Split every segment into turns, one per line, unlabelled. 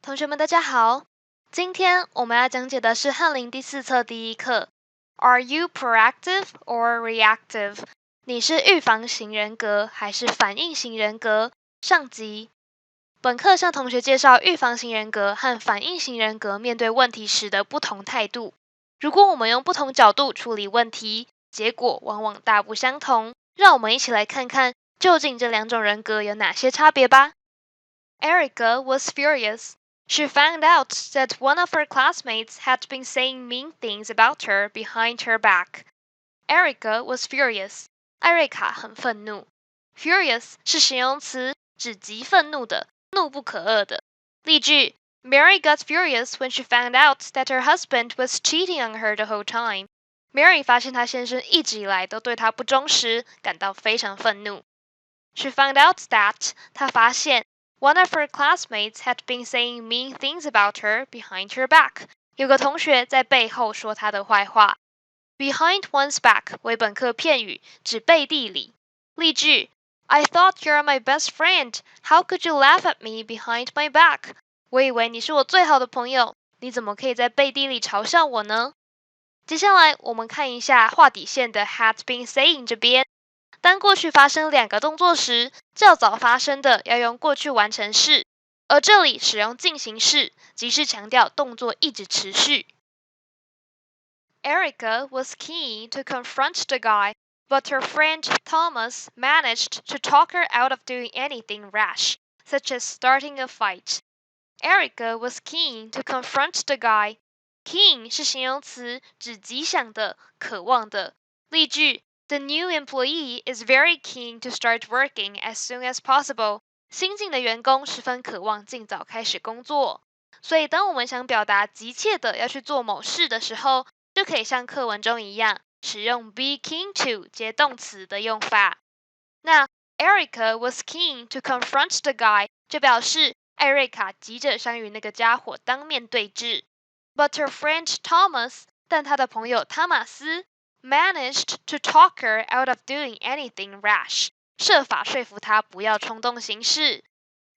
同学们，大家好。今天我们要讲解的是翰林第4册第1课。Are you proactive or reactive？ 你是预防型人格还是反应型人格？上集。本课向同学介绍预防型人格和反应型人格面对问题时的不同态度。如果我们用不同角度处理问题，结果往往大不相同。让我们一起来看看，究竟这两种人格有哪些差别吧。Erica was furious. She found out that one of her classmates had been saying mean things about her behind her back. Erica was furious. 艾瑞卡很愤怒。Furious 是形容词，指极愤怒的，怒不可遏的。例句 Mary got furious when she found out that her husband was cheating on her the whole time. Mary 发现她先生一直以来都对她不忠实，感到非常愤怒。She found out that 她发现One of her classmates had been saying mean things about her behind her back. 有个同学在背后说她的坏话。Behind one's back 为本课片语，指背地里。例句 I thought you're my best friend. How could you laugh at me behind my back? 我以为你是我最好的朋友，你怎么可以在背地里嘲笑我呢？接下来我们看一下画底线的 had been saying 这边。当过去发生两个动作时，较早发生的要用过去完成式，而这里使用进行式，即是强调动作一直持续。Erica was keen to confront the guy, but her friend Thomas managed to talk her out of doing anything rash, such as starting a fight. Erica was keen to confront the guy. Keen 是形容词，指极想的、渴望的。例句The new employee is very keen to start working as soon as possible. 新进的员工十分渴望尽早开始工作。所以当我们想表达急切的要去做某事的时候，就可以像课文中一样，使用 be keen to 接动词的用法。那 Erica was keen to confront the guy 就表示艾瑞卡急着想与那个家伙当面对质。But her friend Thomas 但她的朋友汤马斯managed to talk her out of doing anything rash. 设法说服她不要冲动行事。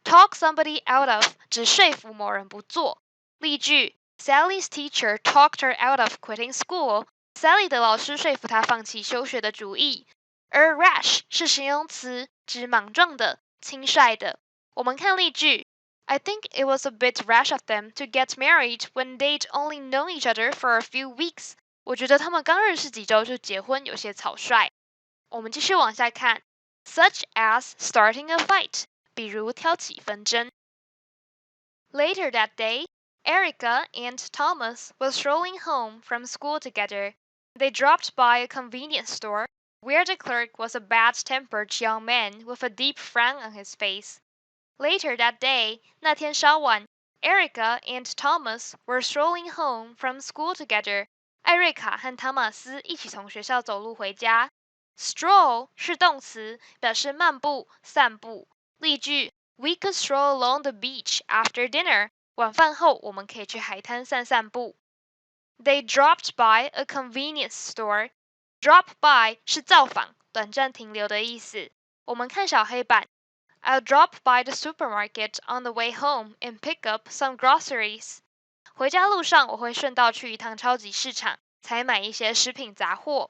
Talk somebody out of 指说服某人不做。例句 Sally's teacher talked her out of quitting school. Sally 的老师说服她放弃休学的主意。而 rash 是形容词，指莽撞的、轻率的。我们看例句I think it was a bit rash of them to get married when they'd only known each other for a few weeks. 我觉得他们刚认识几周就结婚，有些草率。我们继续往下看 ，such as starting a fight， 比如挑起纷争。Later that day, Erica and Thomas were strolling home from school together. They dropped by a convenience store, where the clerk was a bad-tempered young man with a deep frown on his face. Later that day, 那天稍晚 Erica and Thomas were strolling home from school together. 艾瑞卡和汤马斯一起从学校走路回家。Stroll 是动词，表示漫步、散步。例句 We could stroll along the beach after dinner. 晚饭后我们可以去海滩散散步。They dropped by a convenience store. Drop by 是造访、短暂停留的意思。我们看小黑板。I'll drop by the supermarket on the way home and pick up some groceries. 回家路上我会顺道去一趟超级市场，采买一些食品杂货。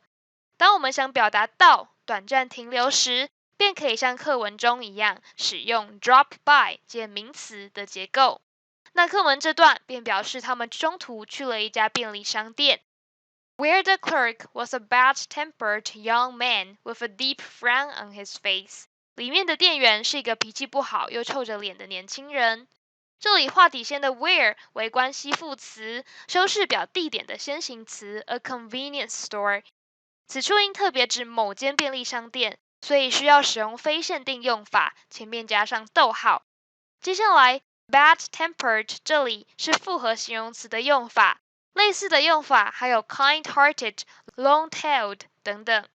当我们想表达到短暂停留时，便可以像课文中一样，使用 drop by 接名词的结构。那课文这段便表示他们中途去了一家便利商店。Where the clerk was a bad-tempered young man with a deep frown on his face. 里面的店员是一个脾气不好又臭着脸的年轻人。这里画底线的 where 为关系副词，修饰表地点的先行词 a convenience store。此处因特别指某间便利商店，所以需要使用非限定用法，前面加上逗号。接下来 bad-tempered 这里是复合形容词的用法，类似的用法还有 kind-hearted、long-tailed 等等。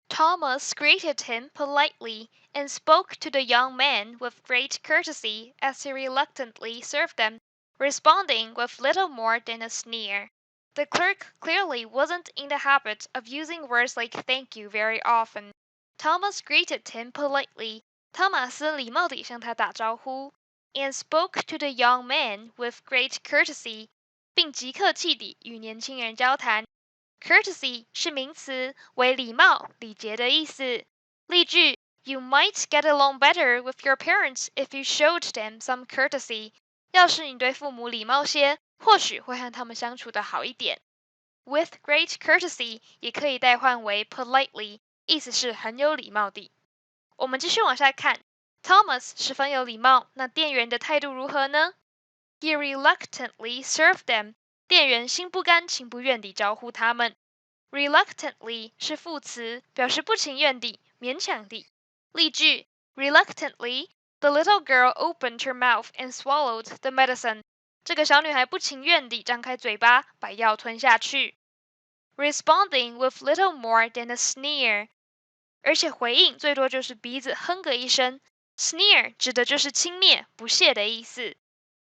Thomas greeted him politely and spoke to the young man with great courtesy as he reluctantly served them, responding with little more than a sneer. The clerk clearly wasn't in the habit of using words like thank you very often. Thomas greeted him politely. 汤马斯礼貌地向他打招呼。and spoke to the young man with great courtesy, 并极客气地与年轻人交谈。Courtesy 是名词，为礼貌、礼节的意思。例句 ：You might get along better with your parents if you showed them some courtesy。要是你对父母礼貌些，或许会和他们相处得好一点。With great courtesy 也可以代换为 politely， 意思是很有礼貌地。我们继续往下看 ，Thomas 十分有礼貌，那店员的态度如何呢？ He reluctantly served them。店员心不甘情不愿地招呼他们。Reluctantly 是副词，表示不情愿地、勉强地。例句 ：Reluctantly, the little girl opened her mouth and swallowed the medicine。这个小女孩不情愿地张开嘴巴，把药吞下去。Responding with little more than a sneer， 而且回应最多就是鼻子哼个一声。Sneer 指的就是轻蔑、不屑的意思。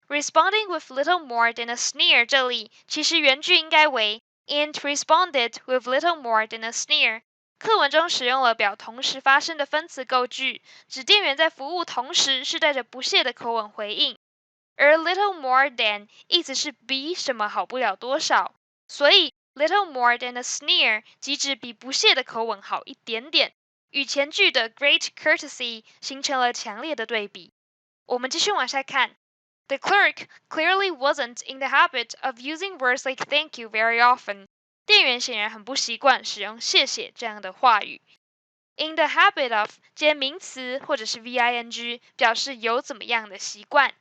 Responding with little more than a sneer 这里其实原句应该为 and responded with little more than a sneer。课文中使用了表同时发生的分词构句，指店员在服务同时是带着不屑的口吻回应。而 little more than 意思是比什么好不了多少，所以 little more than a sneer 即指比不屑的口吻好一点点，与前句的 great courtesy 形成了强烈的对比。我们继续往下看。The clerk clearly wasn't in the habit of using words like thank you very often。店员显然很不习惯使用谢谢这样的话语。In the habit of 接名词或者是 VING 表示有怎么样的习惯。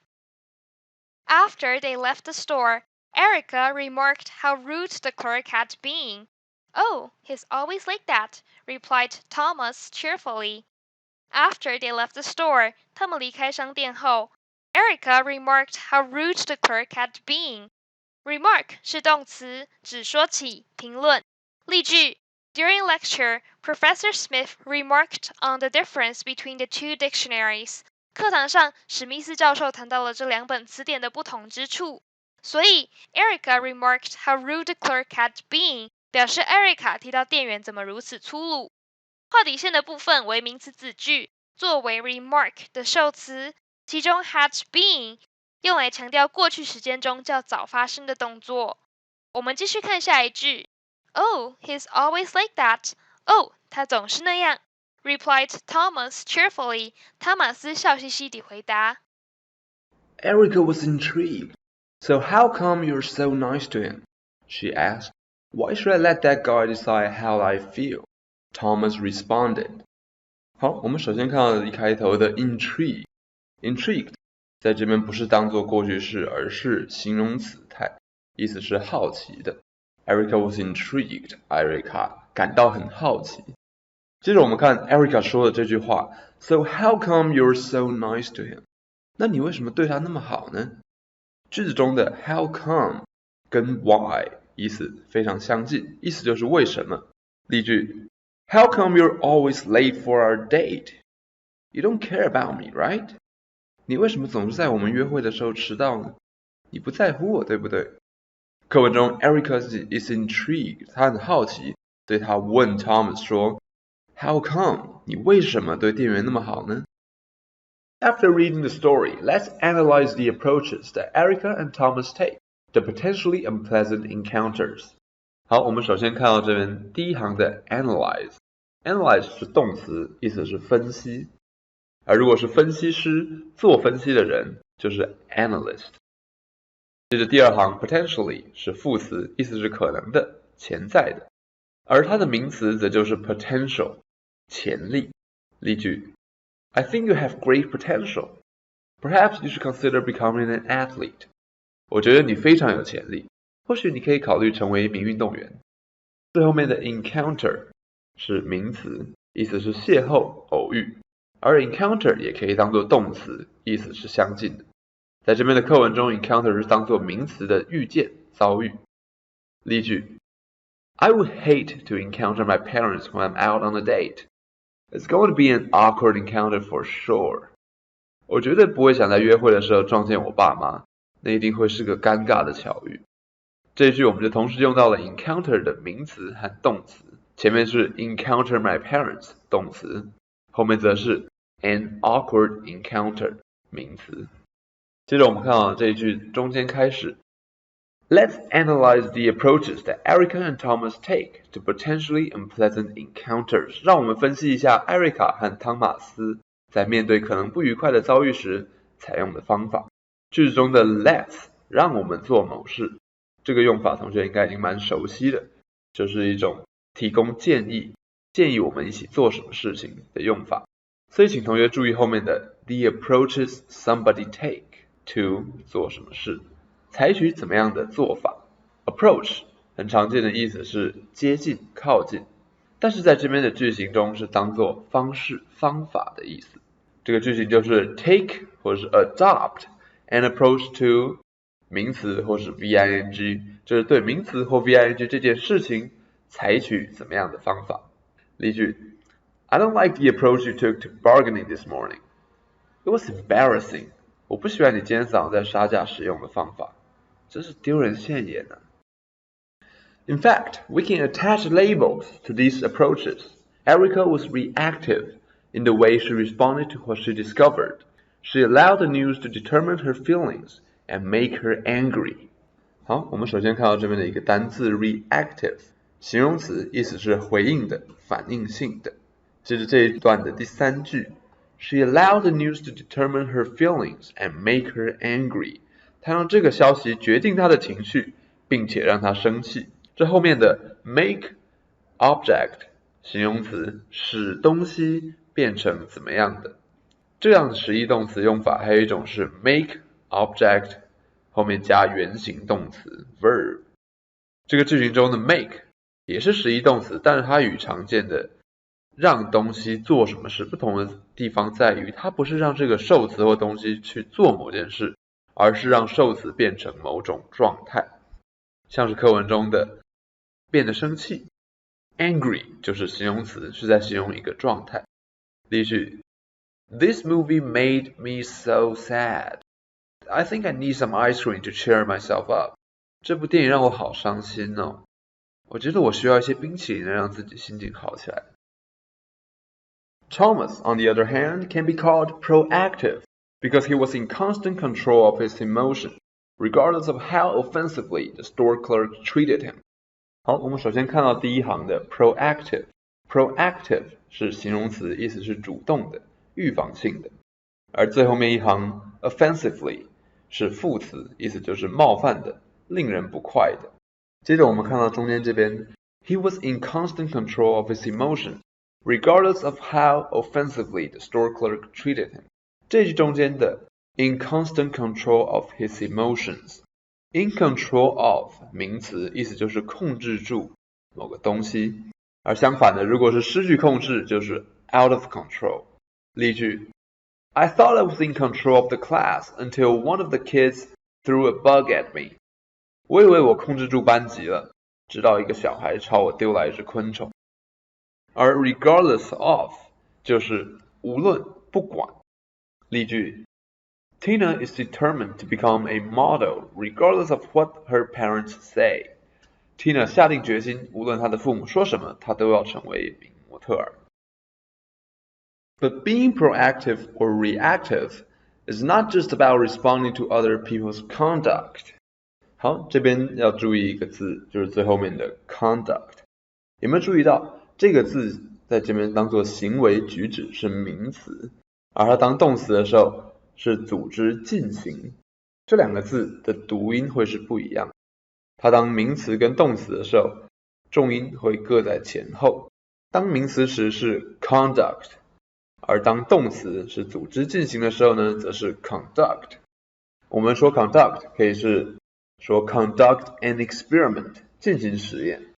After they left the store, Erica remarked how rude the clerk had been. Oh, he's always like that, replied Thomas cheerfully. After they left the store, 他们离开商店后Erica remarked how rude the clerk had been. Remark 是动词，指说起、评论。例句 During lecture, Professor Smith remarked on the difference between the two dictionaries. 课堂上，史密斯教授谈到了这两本词典的不同之处。所以 Erica remarked how rude the clerk had been 表示 Erica 提到店员怎么如此粗鲁。画底线的部分为名词子句，作为 remark 的受词。其中 had been 用来强调过去时间中较早发生的动作。我们继续看下一句 Oh, he's always like that. Oh, 他总是那样 replied Thomas cheerfully. 汤马斯笑嘻嘻地回答。
Erica was intrigued. So how come you're so nice to him? She asked. Why should I let that guy decide how I feel? Thomas responded. 好，我们首先看到一开头的 intrigued。Intrigued 在这边不是当作过去式，而是形容词态，意思是好奇的。Erica was intrigued. Erica 感到很好奇。接着我们看 Erica 说的这句话 So how come you're so nice to him? 那你为什么对他那么好呢？句子中的 how come 跟 why 意思非常相近，意思就是为什么。例句 How come you're always late for our date? You don't care about me, right? 你为什么总是在我们约会的时候迟到呢？你不在乎我，对不对？课文中 Erica is intrigued， 她很好奇，所以她问 Thomas 说 How come 你为什么对店员那么好呢？ After reading the story, let's analyze the approaches that Erica and Thomas take to potentially unpleasant encounters. 好，我们首先看到这边第一行的 analyze 是动词，意思是分析。而如果是分析师，做分析的人就是 analyst。接着第二行 potentially 是副词，意思是可能的、潜在的，而它的名词则就是 potential 潜力。例句 I think you have great potential. Perhaps you should consider becoming an athlete. 我觉得你非常有潜力，或许你可以考虑成为一名运动员。最后面的 encounter 是名词，意思是邂逅、偶遇。而 encounter 也可以当作动词，意思是相近的。在这边的课文中 encounter 是当作名词的遇见、遭遇。例句 I would hate to encounter my parents when I'm out on a date. It's going to be an awkward encounter for sure. 我绝对不会想在约会的时候撞见我爸妈，那一定会是个尴尬的巧遇。这一句我们就同时用到了 encounter 的名词和动词，前面是 encounter my parents 动词，后面则是 an awkward encounter 名词。接着我们看到这一句中间开始 Let's analyze the approaches that Erica and Thomas take to potentially unpleasant encounters. 让我们分析一下艾瑞卡和汤马斯在面对可能不愉快的遭遇时采用的方法。句子中的 Let's 让我们做某事，这个用法同学应该已经蛮熟悉的，就是一种提供建议我们一起做什么事情的用法。所以请同学注意后面的 the approaches somebody take to 做什么事，采取怎么样的做法。 approach 很常见的意思是接近靠近，但是在这边的句型中是当作方式方法的意思。这个句型就是 take 或者是 adopt an approach to 名词或是 VING， 就是对名词或 VING 这件事情采取怎么样的方法。例句 I don't like the approach you took to bargaining this morning. It was embarrassing. 我不喜欢你今天早上在杀价使用的方法，真是丢人现眼啊。In fact, we can attach labels to these approaches. Erica was reactive in the way she responded to what she discovered. She allowed the news to determine her feelings and make her angry. 好，我们首先看到这边的一个单字 reactive， 形容词，意思是回应的、反应性的。接着这一段的第三句 She allowed the news to determine her feelings and make her angry. 她让这个消息决定她的情绪，并且让她生气。这后面的 make object 形容词，使东西变成怎么样的。这样的实义动词用法还有一种是 make object 后面加原形动词 verb。这个句型中的 make 也是实义动词，但是它与常见的让东西做什么事不同的地方在于，它不是让这个受词或东西去做某件事，而是让受词变成某种状态。像是课文中的变得生气 angry 就是形容词，是在形容一个状态。例句 This movie made me so sad. I think I need some ice cream to cheer myself up. 这部电影让我好伤心哦，我觉得我需要一些冰淇淋能让自己心情好起来。Thomas, on the other hand, can be called proactive because he was in constant control of his emotion, regardless of how offensively the store clerk treated him. 好，我们首先看到第一行的 proactive。 proactive 是形容词，意思是主动的、预防性的。而最后面一行 offensively 是副词，意思就是冒犯的、令人不快的。接着我们看到中间这边 He was in constant control of his emotion, regardless of how offensively the store clerk treated him. 这句中间的 in constant control of his emotions, in control of 名词，意思就是控制住某个东西，而相反的，如果是失去控制，就是 out of control。例句 I thought I was in control of the class until one of the kids threw a bug at me. 我以为我控制住班级了，直到一个小孩朝我丢来一只昆虫。而 regardless of 就是无论不管。例句 Tina is determined to become a model regardless of what her parents say. Tina 下定决心，无论她的父母说什么，她都要成为一名模特儿。But being proactive or reactive is not just about responding to other people's conduct. 好，这边要注意一个字，就是最后面的 conduct。有没有注意到这个字在这边当作行为举止是名词，而它当动词的时候是组织进行，这两个字的读音会是不一样的。它当名词跟动词的时候，重音会各在前后。当名词时是 conduct， 而当动词是组织进行的时候呢，则是 conduct。我们说 conduct 可以是说 conduct an experiment， 进行实验。